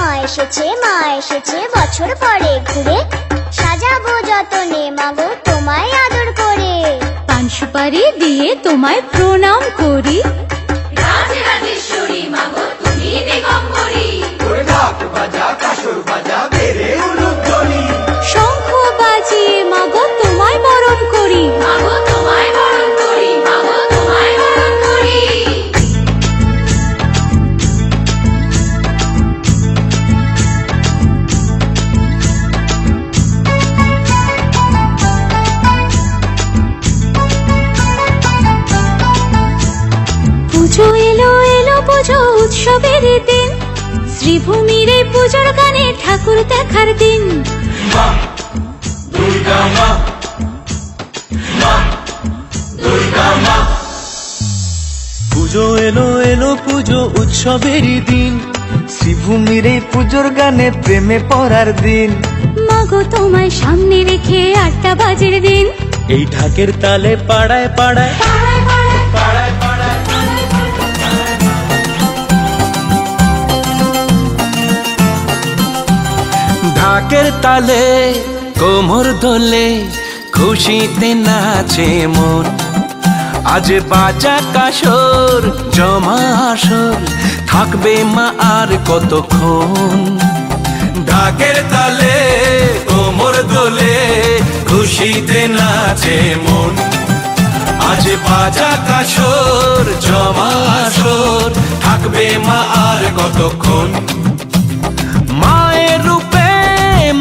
মা এসেছে বছর পরে ঘুরে, সাজাবো যতনে মাগো তোমায় আদর করে। পান সুপারি দিয়ে তোমায় প্রণাম করি, রাজরাজেশ্বরী মাগো তুমি দিগম্বরী। ঢাক বাজা কাসর বাজা বেড়ে উলুধ্বনি, শঙ্খ বাজিয়ে মাগো তোমায় বরণ করি। মাগো তোমায় বরণ করি, মাগো তোমায় বরণ করি। পুজো এলো এলো পুজো উৎসবের দিন, শ্রীভূমির এই পুজোর গানে ঠাকুর দেখার দিন। মা দুর্গা মা, মা দুর্গা মা। পুজো এলো এলো পুজো উৎসবের দিন, শ্রীভূমির এই পুজোর গানে প্রেমে পড়ার দিন। মাগো তোমায় সামনে রেখে 8টা বাজের দিন, এই ঢাকের তালে পাড়ায় পাড়ায় ঢাকের তালে কোমর দোলে, খুশিতে নাচে মন। আজ বাজা কাসর জমা আসর, থাকবে মা আর কতক্ষণ। ঢাকের তালে কোমর দোলে, খুশিতে নাচে মন। আজ বাজা কাসর জমা আসর, থাকবে মা আর কতক্ষণ। মায়ের রূপে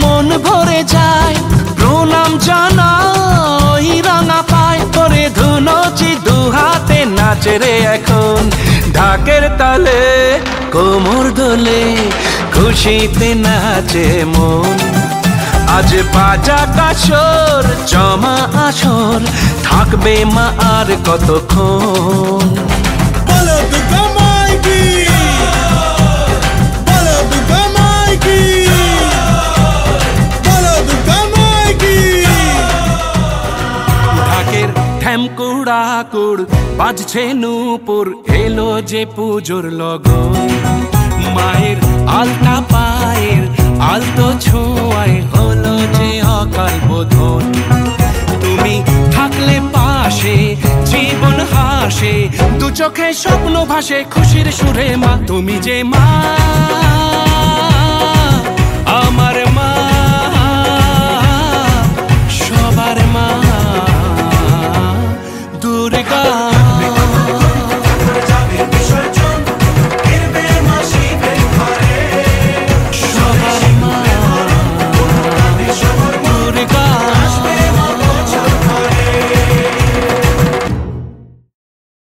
মন ভরে যায়, প্রণাম জানাই রাঙা পায় করে ধুনচি দুহাতে নাচে রে এখন। ঢাকের তালে কোমর দোলে, খুশিতে নাচে মন। আজ বাজা কাসর জমা আসর, থাকবে মা আর কতক্ষণ। বলো দুর্গা মাই কি, বলো দুর্গা মাই কি, বলো দুর্গা মাই কি। ঢাকের ঠ্যামকুড়াকুড় বাজছে নূপুর, এলো যে পুজোর লগন। মায়ের আলতা পায়ের আলতো ছোঁয়ায় হলো যে অকাল বোধন। তুমি থাকলে পাশে জীবন হাসে, দু চোখে স্বপ্ন ভাসে খুশির সুরে মা। তুমি যে মা